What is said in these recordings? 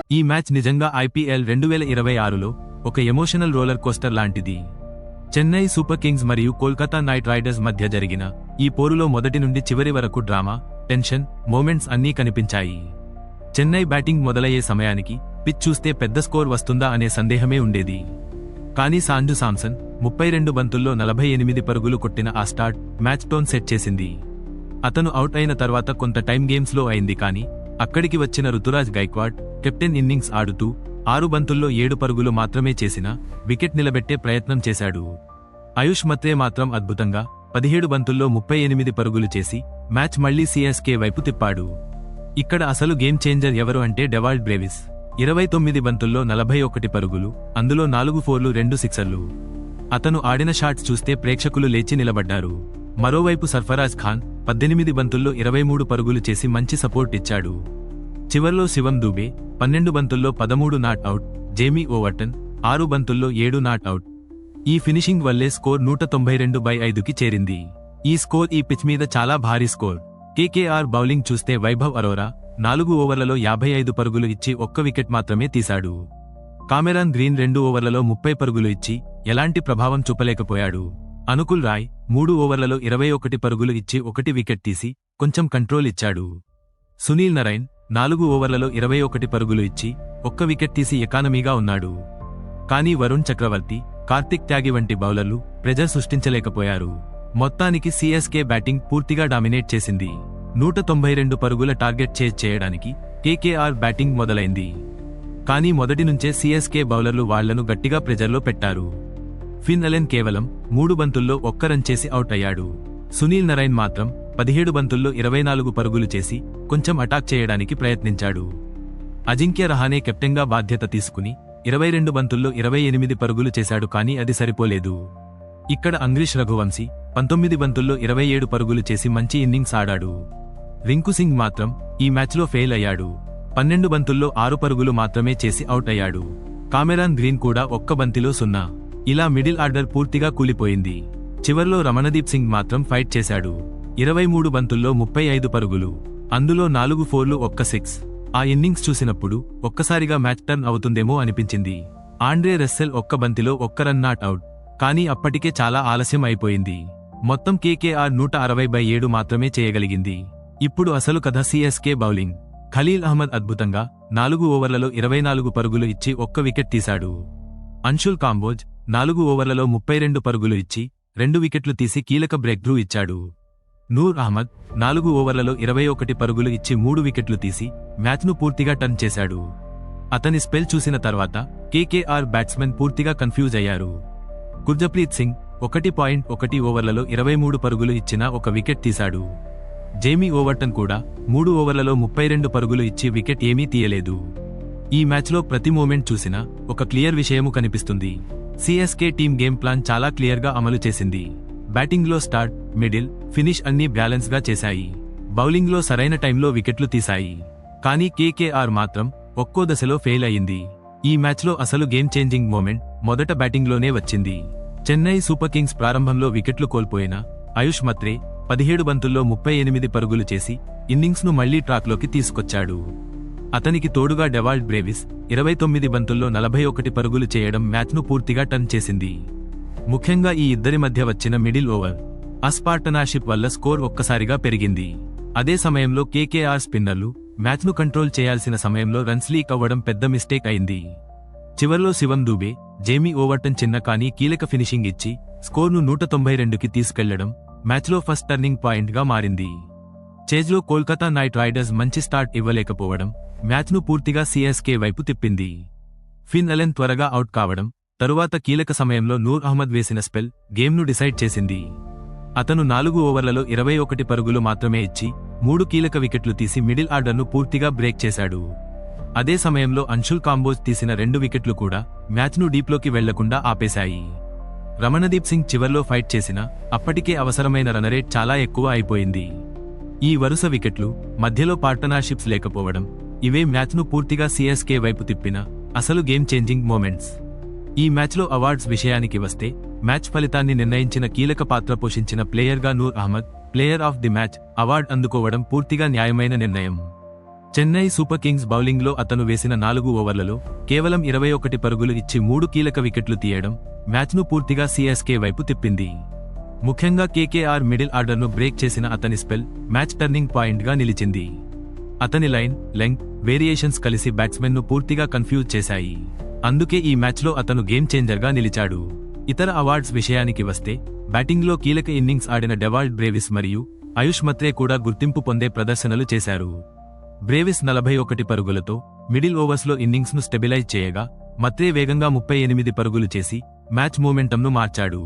ఈ మ్యాచ్ నిజంగా IPL 2026లో ఒక ఎమోషనల్ రోలర్ కోస్టర్ లాంటిది. చెన్నై సూపర్ కింగ్స్ మరియు కోల్కతా నైట్ రైడర్స్ మధ్య జరిగిన ఈ పోరులో మొదటి నుండి చివరి వరకు డ్రామా, టెన్షన్, మూమెంట్స్ అన్నీ కనిపించాయి. చెన్నై బ్యాటింగ్ మొదలయ్యే సమయానికి పిచ్ చూస్తే పెద్ద స్కోర్ వస్తుందా అనే సందేహమే ఉండేది. కానీ సాంజు శాంసన్ 32 బంతుల్లో 48 పరుగులు కొట్టిన ఆ స్టార్ట్ మ్యాచ్ టోన్ సెట్ చేసింది. అతను అవుట్ అయిన తర్వాత కొంత టైం గేమ్స్లో అయింది, కానీ అక్కడికి వచ్చిన రుతురాజ్ గైక్వాడ్ కెప్టెన్ ఇన్నింగ్స్ ఆడుతూ 6 బంతుల్లో 7 పరుగులు మాత్రమే చేసిన వికెట్ నిలబెట్టే ప్రయత్నం చేశాడు. ఆయుష్ మత్రే మాత్రం అద్భుతంగా 17 బంతుల్లో 38 పరుగులు చేసి మ్యాచ్ మళ్లీ CSK వైపు తిప్పాడు. ఇక్కడ అసలు గేమ్ చేంజర్ ఎవరు అంటే డెవాల్డ్ బ్రేవిస్. 29 బంతుల్లో 41 పరుగులు, అందులో 4 ఫోర్లు 2 సిక్సర్లు. అతను ఆడిన షాట్స్ చూస్తే ప్రేక్షకులు లేచి నిలబడ్డారు. మరోవైపు సర్ఫరాజ్ ఖాన్ 18 బంతుల్లో 23 పరుగులు చేసి మంచి సపోర్ట్ ఇచ్చాడు. చివర్లో శివం దూబే 12 బంతుల్లో 13 నాట్ అవుట్, జేమీ ఓవర్టన్ 6 బంతుల్లో 7 నాట్ అవుట్. ఈ ఫినిషింగ్ వల్లే స్కోర్ 192/5కి చేరింది. ఈ స్కోర్ ఈ పిచ్ మీద చాలా భారీ స్కోర్. KKR బౌలింగ్ చూస్తే వైభవ్ అరోరా 4 ఓవర్లలో 55 పరుగులు ఇచ్చి 1 వికెట్ మాత్రమే తీశాడు. కామెరాన్ గ్రీన్ 2 ఓవర్లలో 30 పరుగులు ఇచ్చి ఎలాంటి ప్రభావం చూపలేకపోయాడు. అనుకుల్ రాయ్ 3 ఓవర్లలో 21 పరుగులు ఇచ్చి 1 వికెట్ తీసి కొంచెం కంట్రోల్ ఇచ్చాడు. సునీల్ నరైన్ 4 ఓవర్లలో 21 పరుగులు ఇచ్చి 1 వికెట్ తీసి ఎకానమీగా ఉన్నాడు. కానీ వరుణ్ చక్రవర్తి, కార్తిక్ త్యాగి వంటి బౌలర్లు ప్రెజర్ సృష్టించలేకపోయారు. మొత్తానికి CSK బ్యాటింగ్ పూర్తిగా డామినేట్ చేసింది. 192 పరుగుల టార్గెట్ చేజ్ చేయడానికి KKR బ్యాటింగ్ మొదలైంది. కానీ మొదటి నుంచే CSK బౌలర్లు వాళ్లను గట్టిగా ప్రెజర్లో పెట్టారు. ఫిన్ అలెన్ కేవలం 3 బంతుల్లో 1 రన్ చేసి అవుట్ అయ్యాడు. సునీల్ నరైన్ మాత్రం 17 బంతుల్లో 24 పరుగులు చేసి కొంచెం అటాక్ చేయడానికి ప్రయత్నించాడు. అజింక్య రహానే కెప్టెన్గా బాధ్యత తీసుకుని 22 బంతుల్లో 28 పరుగులు చేశాడు, కానీ అది సరిపోలేదు. ఇక్కడ అంగ్రీష్ రఘువంశీ 19 బంతుల్లో 27 పరుగులు చేసి మంచి ఇన్నింగ్స్ ఆడాడు. రింకు సింగ్ మాత్రం ఈ మ్యాచ్లో ఫెయిల్ అయ్యాడు. 12 బంతుల్లో 6 పరుగులు మాత్రమే చేసి అవుట్ అయ్యాడు. కామెరాన్ గ్రీన్ కూడా 1 బంతిలో 0. ఇలా మిడిల్ ఆర్డర్ పూర్తిగా కూలిపోయింది. చివర్లో రమణదీప్ సింగ్ మాత్రం ఫైట్ చేశాడు. 23 బంతుల్లో 35 పరుగులు, అందులో 4 ఫోర్లు 1 సిక్స్. ఆ ఇన్నింగ్స్ చూసినప్పుడు ఒక్కసారిగా మ్యాచ్ టర్న్ అవుతుందేమో అనిపించింది. ఆండ్రే రస్సెల్ 1 బంతిలో 1 రన్ నాట్ అవుట్, కానీ అప్పటికే చాలా ఆలస్యం అయిపోయింది. మొత్తం KKR 160/7 మాత్రమే చేయగలిగింది. ఇప్పుడు అసలు కథ CSK బౌలింగ్. ఖలీల్ అహ్మద్ అద్భుతంగా 4 ఓవర్లలో 24 పరుగులు ఇచ్చి 1 వికెట్ తీశాడు. అన్షుల్ కాంబోజ్ 4 ఓవర్లలో 32 పరుగులు ఇచ్చి 2 వికెట్లు తీసి కీలక బ్రేక్ త్రూ ఇచ్చాడు. నూర్ అహ్మద్ 4 ఓవర్లలో 21 పరుగులు ఇచ్చి 3 వికెట్లు తీసి మ్యాచ్ను పూర్తిగా టర్న్ చేశాడు. అతని స్పెల్ చూసిన తర్వాత KKR బ్యాట్స్మెన్ పూర్తిగా కన్ఫ్యూజ్ అయ్యారు. గుర్జప్రీత్ సింగ్ 1.1 ఓవర్లలో 23 పరుగులు ఇచ్చిన 1 వికెట్ తీశాడు. జేమీ ఓవర్టన్ కూడా 3 ఓవర్లలో 32 పరుగులు ఇచ్చి వికెట్ ఏమీ తీయలేదు. ఈ మ్యాచ్లో ప్రతి మూమెంట్ చూసినా ఒక క్లియర్ విషయము కనిపిస్తుంది. CSK టీమ్ గేమ్ ప్లాన్ చాలా క్లియర్గా అమలు చేసింది. బ్యాటింగ్లో స్టార్ట్, మిడిల్, ఫినిష్ అన్నీ బ్యాలెన్స్గా చేశాయి. బౌలింగ్లో సరైన టైంలో వికెట్లు తీశాయి. కానీ KKR మాత్రం ఒక్కో దశలో ఫెయిల్ అయింది. ఈ మ్యాచ్లో అసలు గేమ్ చేంజింగ్ మూమెంట్ మొదట బ్యాటింగ్లోనే వచ్చింది. చెన్నై సూపర్ కింగ్స్ ప్రారంభంలో వికెట్లు కోల్పోయిన ఆయుష్ మత్రే 17 బంతుల్లో 38 పరుగులు చేసి ఇన్నింగ్స్ను మళ్లీ ట్రాక్లోకి తీసుకొచ్చాడు. అతనికి తోడుగా డెవాల్డ్ బ్రేవిస్ 29 బంతుల్లో 41 పరుగులు చేయడం మ్యాచ్ను పూర్తిగా టర్న్ చేసింది. ముఖ్యంగా ఈ ఇద్దరి మధ్య వచ్చిన మిడిల్ ఓవర్ ఆస్ పార్ట్నర్షిప్ వల్ల స్కోర్ ఒక్కసారిగా పెరిగింది. అదే సమయంలో KKR స్పిన్నర్లు మ్యాచ్ను కంట్రోల్ చేయాల్సిన సమయంలో రన్స్ లీక్ అవ్వడం పెద్ద మిస్టేక్ అయింది. చివర్లో శివం దూబే, జేమీ ఓవర్టన్ చిన్న కానీ కీలక ఫినిషింగ్ ఇచ్చి స్కోర్ను 192కి తీసుకెళ్లడం మ్యాచ్లో ఫస్ట్ టర్నింగ్ పాయింట్గా మారింది. చేజ్లో కోల్కతా నైట్ రైడర్స్ మంచి స్టార్ట్ ఇవ్వలేకపోవడం మ్యాచ్ను పూర్తిగా CSK వైపు తిప్పింది. ఫిన్ అలెన్ త్వరగా అవుట్ కావడం, తరువాత కీలక సమయంలో నూర్ అహ్మద్ వేసిన స్పెల్ గేమ్ను డిసైడ్ చేసింది. అతను 4 ఓవర్లలో 21 పరుగులు మాత్రమే ఇచ్చి 3 కీలక వికెట్లు తీసి మిడిల్ ఆర్డర్ను పూర్తిగా బ్రేక్ చేశాడు. అదే సమయంలో అన్షుల్ కాంబోజ్ తీసిన 2 వికెట్లు కూడా మ్యాచ్ను డీప్లోకి వెళ్లకుండా ఆపేశాయి. రమణదీప్ సింగ్ చివర్లో ఫైట్ చేసినా అప్పటికే అవసరమైన రనరేట్ చాలా ఎక్కువ అయిపోయింది. ఈ వరుస వికెట్లు, మధ్యలో పార్ట్నర్షిప్స్ లేకపోవడం, ఇవే మ్యాచ్ను పూర్తిగా CSK వైపు తిప్పిన అసలు గేమ్ చేంజింగ్ మూమెంట్స్. ఈ మ్యాచ్లో అవార్డ్స్ విషయానికి వస్తే మ్యాచ్ ఫలితాన్ని నిర్ణయించిన కీలక పాత్ర పోషించిన ప్లేయర్గా Noor Ahmad player of the match award అందుకోవడం పూర్తిగా న్యాయమైన నిర్ణయం. చెన్నై సూపర్ కింగ్స్ బౌలింగ్లో అతను వేసిన 4 ఓవర్లలో కేవలం 21 పరుగులు ఇచ్చి 3 కీలక వికెట్లు తీయడం మ్యాచ్ను పూర్తిగా సిఎస్కే వైపు తిప్పింది. ముఖ్యంగా కేకేఆర్ మిడిల్ ఆర్డర్ను బ్రేక్ చేసిన అతని స్పెల్ మ్యాచ్ టర్నింగ్ పాయింట్గా నిలిచింది. అతని లైన్, లెంగ్త్, వేరియేషన్స్ కలిసి బ్యాట్స్మెన్ను పూర్తిగా కన్ఫ్యూజ్ చేశాయి. అందుకే ఈ మ్యాచ్లో అతను గేమ్ చేంజర్గా నిలిచాడు. ఇతర అవార్డ్స్ విషయానికి వస్తే బ్యాటింగ్లో కీలక ఇన్నింగ్స్ ఆడిన డెవాల్డ్ బ్రేవిస్ మరియు ఆయుష్ మత్రే కూడా గుర్తింపు పొందే ప్రదర్శనలు చేశారు. బ్రేవిస్ 41 పరుగులతో మిడిల్ ఓవర్స్లో ఇన్నింగ్స్ను స్టెబిలైజ్ చేయగా, మత్రే వేగంగా 38 పరుగులు చేసి మ్యాచ్ మూమెంటంను మార్చాడు.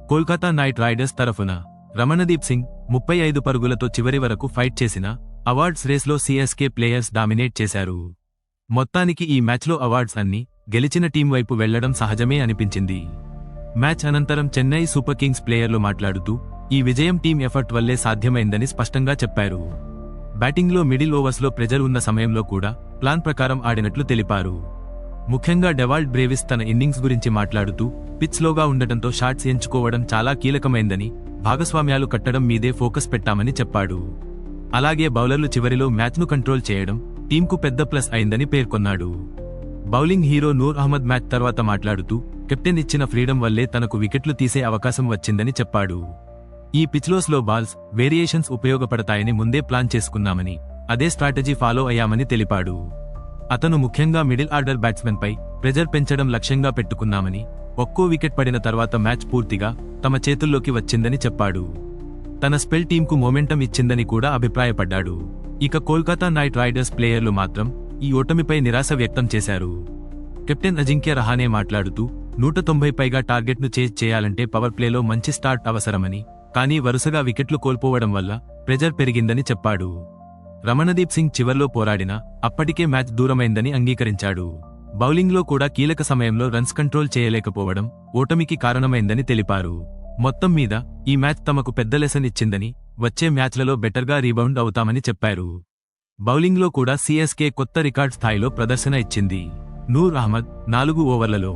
కోల్కతా నైట్ రైడర్స్ తరఫున రమణదీప్ సింగ్ 35 పరుగులతో చివరి వరకు ఫైట్ చేసిన అవార్డ్స్ రేస్లో సిఎస్కే ప్లేయర్స్ డామినేట్ చేశారు. మొత్తానికి ఈ మ్యాచ్లో అవార్డ్స్ అన్ని గెలిచిన టీం వైపు వెళ్లడం సహజమే అనిపించింది. మ్యాచ్ అనంతరం చెన్నై సూపర్ కింగ్స్ ప్లేయర్లు మాట్లాడుతూ ఈ విజయం టీం ఎఫర్ట్ వల్లే సాధ్యమైందని స్పష్టంగా చెప్పారు. బ్యాటింగ్లో మిడిల్ ఓవర్స్లో ప్రెజర్ ఉన్న సమయంలో కూడా ప్లాన్ ప్రకారం ఆడినట్లు తెలిపారు. ముఖ్యంగా డెవాల్డ్ బ్రేవిస్ తన ఇన్నింగ్స్ గురించి మాట్లాడుతూ పిచ్ స్లోగా ఉండటంతో షాట్స్ ఎంచుకోవడం చాలా కీలకమైందని, భాగస్వామ్యాలు కట్టడం మీదే ఫోకస్ పెట్టామని చెప్పాడు. అలాగే బౌలర్లు చివరిలో మ్యాచ్ను కంట్రోల్ చేయడం టీంకు పెద్ద ప్లస్ అయిందని పేర్కొన్నాడు. Bowling hero Noor Ahmad match తర్వాత మాట్లాడుతూ కెప్టెన్ ఇచ్చిన ఫ్రీడమ్ వల్లే తనకు వికెట్లు తీసే అవకాశం వచ్చిందని చెప్పాడు. ఈ పిచ్లో స్లో బాల్స్, వేరియేషన్స్ ఉపయోగపడతాయని ముందే ప్లాన్ చేసుకున్నామని, అదే స్ట్రాటజీ ఫాలో అయ్యామని తెలిపాడు. అతను ముఖ్యంగా మిడిల్ ఆర్డర్ బ్యాట్స్మెన్పై ప్రెజర్ పెంచడం లక్ష్యంగా పెట్టుకున్నామని, ఒక్కో వికెట్ పడిన తర్వాత మ్యాచ్ పూర్తిగా తమ చేతుల్లోకి వచ్చిందని చెప్పాడు. తన స్పెల్ టీంకు మొమెంటం ఇచ్చిందని కూడా అభిప్రాయపడ్డాడు. ఇక కోల్కతా నైట్ రైడర్స్ ప్లేయర్లు మాత్రం ఈ ఓటమిపై నిరాశ వ్యక్తం చేశారు. కెప్టెన్ అజింక్య రహానే మాట్లాడుతూ 190 పైగా టార్గెట్ను చేజ్ చేయాలంటే పవర్ ప్లేలో మంచి స్టార్ట్ అవసరమని, కానీ వరుసగా వికెట్లు కోల్పోవడం వల్ల ప్రెజర్ పెరిగిందని చెప్పాడు. రమణదీప్ సింగ్ చివర్లో పోరాడినా అప్పటికే మ్యాచ్ దూరమైందని అంగీకరించాడు. బౌలింగ్లో కూడా కీలక సమయంలో రన్స్ కంట్రోల్ చేయలేకపోవడం ఓటమికి కారణమైందని తెలిపారు. మొత్తం మీద ఈ మ్యాచ్ తమకు పెద్ద లెసన్ ఇచ్చిందని, వచ్చే మ్యాచ్లలో బెటర్గా రీబౌండ్ అవుతామని చెప్పారు. బౌలింగ్లో కూడా సిఎస్కే కొత్త రికార్డ్ స్థాయిలో ప్రదర్శన ఇచ్చింది. నూర్ అహ్మద్ 4 ఓవర్లలో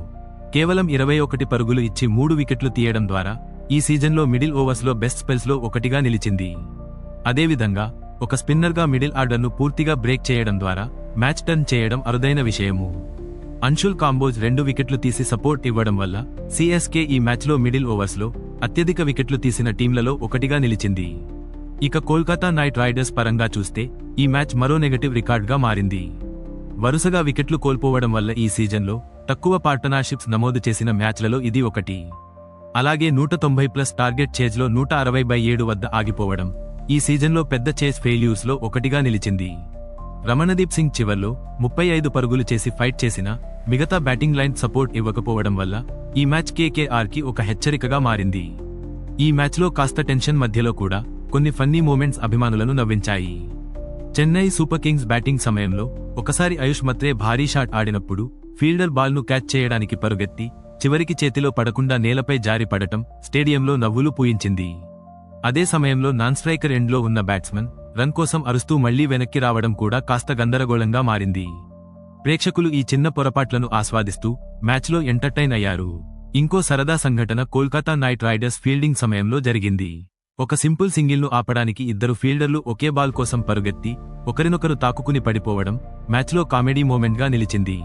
కేవలం 21 పరుగులు ఇచ్చి 3 వికెట్లు తీయడం ద్వారా ఈ సీజన్లో మిడిల్ ఓవర్స్లో బెస్ట్ స్పెల్స్లో ఒకటిగా నిలిచింది. అదేవిధంగా ఒక స్పిన్నర్గా మిడిల్ ఆర్డర్ను పూర్తిగా బ్రేక్ చేయడం ద్వారా మ్యాచ్ టర్న్ చేయడం అరుదైన విషయము. అన్షుల్ కాంబోజ్ 2 వికెట్లు తీసి సపోర్ట్ ఇవ్వడం వల్ల సిఎస్కే ఈ మ్యాచ్లో మిడిల్ ఓవర్స్లో అత్యధిక వికెట్లు తీసిన టీంలలో ఒకటిగా నిలిచింది. ఇక కోల్కతా నైట్ రైడర్స్ పరంగా చూస్తే ఈ మ్యాచ్ మరో నెగటివ్ రికార్డ్గా మారింది. వరుసగా వికెట్లు కోల్పోవడం వల్ల ఈ సీజన్లో తక్కువ పార్ట్నర్షిప్స్ నమోదు చేసిన మ్యాచ్లలో ఇది ఒకటి. అలాగే 190+ టార్గెట్ చేజ్లో 160/7 వద్ద ఆగిపోవడం ఈ సీజన్లో పెద్ద చేజ్ ఫెయిల్యూర్స్లో ఒకటిగా నిలిచింది. రమణదీప్ సింగ్ చివర్లో 35 పరుగులు చేసి ఫైట్ చేసినా మిగతా బ్యాటింగ్ లైన్ సపోర్ట్ ఇవ్వకపోవడం వల్ల ఈ మ్యాచ్ కేకేఆర్కి ఒక హెచ్చరికగా మారింది. ఈ మ్యాచ్లో కాస్త టెన్షన్ మధ్యలో కూడా కొన్ని ఫన్నీ మూమెంట్స్ అభిమానులను నవ్వించాయి. చెన్నై సూపర్ కింగ్స్ బ్యాటింగ్ సమయంలో ఒకసారి ఆయుష్ మత్రే భారీ షాట్ ఆడినప్పుడు ఫీల్డర్ బాల్ను క్యాచ్ చేయడానికి పరుగెత్తి చివరికి చేతిలో పడకుండా నేలపై జారి పడటం స్టేడియంలో నవ్వులు పూయించింది. అదే సమయంలో నాన్ స్ట్రైకర్ ఎండ్లో ఉన్న బ్యాట్స్మన్ రన్ కోసం అరుస్తూ మళ్లీ వెనక్కి రావడం కూడా కాస్త గందరగోళంగా మారింది. ప్రేక్షకులు ఈ చిన్న పొరపాట్లను ఆస్వాదిస్తూ మ్యాచ్లో ఎంటర్టైన్ అయ్యారు. ఇంకో సరదా సంఘటన కోల్కతా నైట్ రైడర్స్ ఫీల్డింగ్ సమయంలో జరిగింది. ఒక సింపుల్ సింగిల్ను ఆపడానికి ఇద్దరు ఫీల్డర్లు ఒకే బాల్ కోసం పరుగెత్తి ఒకరినొకరు తాకుకుని పడిపోవడం మ్యాచ్లో కామెడీ మూమెంట్గా నిలిచింది.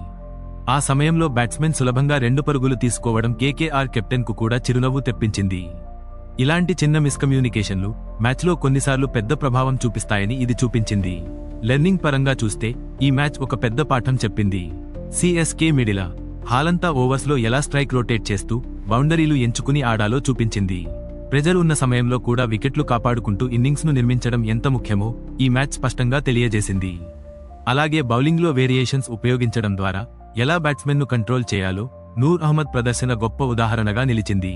ఆ సమయంలో బ్యాట్స్మెన్ సులభంగా 2 పరుగులు తీసుకోవడం కేకేఆర్ కెప్టెన్కు కూడా చిరునవ్వు తెప్పించింది. ఇలాంటి చిన్న మిస్కమ్యూనికేషన్లు మ్యాచ్లో కొన్నిసార్లు పెద్ద ప్రభావం చూపిస్తాయని ఇది చూపించింది. లెర్నింగ్ పరంగా చూస్తే ఈ మ్యాచ్ ఒక పెద్ద పాఠం చెప్పింది. సిఎస్కే మిడిల్ హాలంతా ఓవర్స్లో ఎలా స్ట్రైక్ రొటేట్ చేస్తూ బౌండరీలు ఎంచుకుని ఆడాలో చూపించింది. ప్రెజర్ ఉన్న సమయంలో కూడా వికెట్లు కాపాడుకుంటూ ఇన్నింగ్స్ను నిర్మించడం ఎంత ముఖ్యమో ఈ మ్యాచ్ స్పష్టంగా తెలియజేసింది. అలాగే బౌలింగ్లో వేరియేషన్స్ ఉపయోగించడం ద్వారా ఎలా బ్యాట్స్మెన్ను కంట్రోల్ చేయాలో నూర్ అహ్మద్ ప్రదర్శన గొప్ప ఉదాహరణగా నిలిచింది.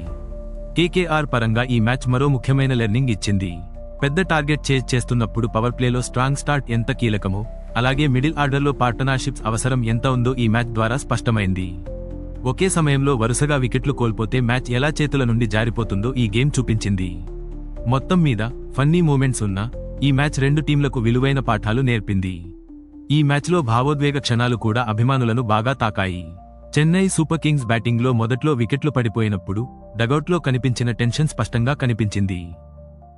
కేకేఆర్ పరంగా ఈ మ్యాచ్ మరో ముఖ్యమైన లెర్నింగ్ ఇచ్చింది. పెద్ద టార్గెట్ చేజ్ చేస్తున్నప్పుడు పవర్ ప్లేలో స్ట్రాంగ్ స్టార్ట్ ఎంత కీలకమో, అలాగే మిడిల్ ఆర్డర్లో పార్ట్నర్షిప్స్ అవసరం ఎంత ఉందో ఈ మ్యాచ్ ద్వారా స్పష్టమైంది. ఒకే సమయంలో వరుసగా వికెట్లు కోల్పోతే మ్యాచ్ ఎలా చేతుల నుండి జారిపోతుందో ఈ గేమ్ చూపించింది. మొత్తం మీద ఫన్నీ మూమెంట్స్ ఉన్న ఈ మ్యాచ్ 2 టీంలకు విలువైన పాఠాలు నేర్పింది. ఈ మ్యాచ్లో భావోద్వేగ క్షణాలు కూడా అభిమానులను బాగా తాకాయి. చెన్నై సూపర్ కింగ్స్ బ్యాటింగ్లో మొదట్లో వికెట్లు పడిపోయినప్పుడు డగౌట్లో కనిపించిన టెన్షన్ స్పష్టంగా కనిపించింది.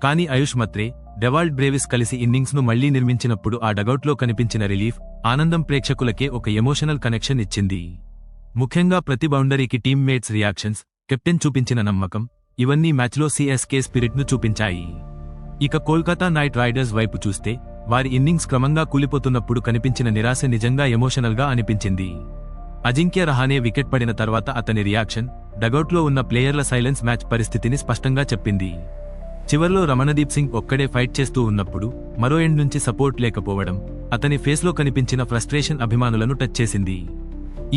కానీ ఆయుష్ మత్రే, డెవాల్డ్ బ్రేవిస్ కలిసి ఇన్నింగ్స్ను మళ్లీ నిర్మించినప్పుడు ఆ డగౌట్లో కనిపించిన రిలీఫ్, ఆనందం ప్రేక్షకులకే ఒక ఎమోషనల్ కనెక్షన్ ఇచ్చింది. ముఖ్యంగా ప్రతి బౌండరీకి టీమ్మేట్స్ రియాక్షన్స్, కెప్టెన్ చూపించిన నమ్మకం, ఇవన్నీ మ్యాచ్లో సీఎస్కే స్పిరిట్ను చూపించాయి. ఇక కోల్కతా నైట్ రైడర్స్ వైపు చూస్తే, వారి ఇన్నింగ్స్ క్రమంగా కూలిపోతున్నప్పుడు కనిపించిన నిరాశ నిజంగా ఎమోషనల్గా అనిపించింది. అజింక్య రహానే వికెట్ పడిన తర్వాత అతని రియాక్షన్, డగౌట్లో ఉన్న ప్లేయర్ల సైలెన్స్ మ్యాచ్ పరిస్థితిని స్పష్టంగా చెప్పింది. చివర్లో రమణదీప్ సింగ్ ఒక్కడే ఫైట్ చేస్తూ ఉన్నప్పుడు మరో ఎండ్ నుంచి సపోర్ట్ లేకపోవడం, అతని ఫేస్లో కనిపించిన ఫ్రస్ట్రేషన్ అభిమానులను టచ్ చేసింది.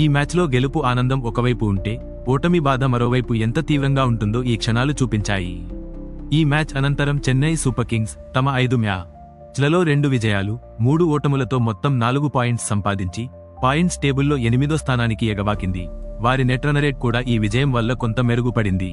ఈ మ్యాచ్లో గెలుపు ఆనందం ఒకవైపు ఉంటే, ఓటమి బాధ మరోవైపు ఎంత తీవ్రంగా ఉంటుందో ఈ క్షణాలు చూపించాయి. ఈ మ్యాచ్ అనంతరం చెన్నై సూపర్ కింగ్స్ తమ 5 మ్యాచ్లలో 2 విజయాలు, 3 ఓటములతో మొత్తం 4 పాయింట్స్ సంపాదించి పాయింట్స్ టేబుల్లో 8వ స్థానానికి ఎగబాకింది. వారి నెట్ రన్ రేట్ కూడా ఈ విజయం వల్ల కొంత మెరుగుపడింది.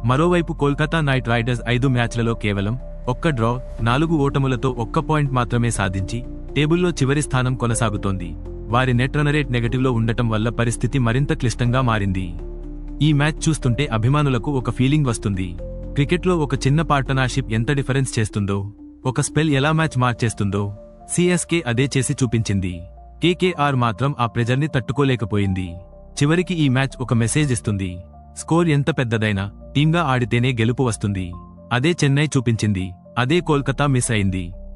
మరోవైపు కోల్కతా నైట్ రైడర్స్ 5 మ్యాచ్లలో కేవలం 1 డ్రా, 4 ఓటములతో 1 పాయింట్ మాత్రమే సాధించి టేబుల్లో చివరి స్థానం కొనసాగుతోంది. వారి నెట్ రన్ రేట్ నెగటివ్లో ఉండటం వల్ల పరిస్థితి మరింత క్లిష్టంగా మారింది. ఈ మ్యాచ్ చూస్తుంటే అభిమానులకు ఒక ఫీలింగ్ వస్తుంది. క్రికెట్లో ఒక చిన్న పార్ట్నర్షిప్ ఎంత డిఫరెన్స్ చేస్తుందో, ఒక స్పెల్ ఎలా మ్యాచ్ మార్చేస్తుందో సీఎస్కే అదే చేసి చూపించింది. కేకేఆర్ మాత్రం ఆ ప్రెజర్ని తట్టుకోలేకపోయింది. చివరికి ఈ మ్యాచ్ ఒక మెసేజ్ ఇస్తుంది. స్కోర్ ఎంత పెద్దదైనా టీంగా ఆడితేనే గెలుపు వస్తుంది. అదే చెన్నై చూపించింది, అదే కోల్కతా మిస్ అయింది.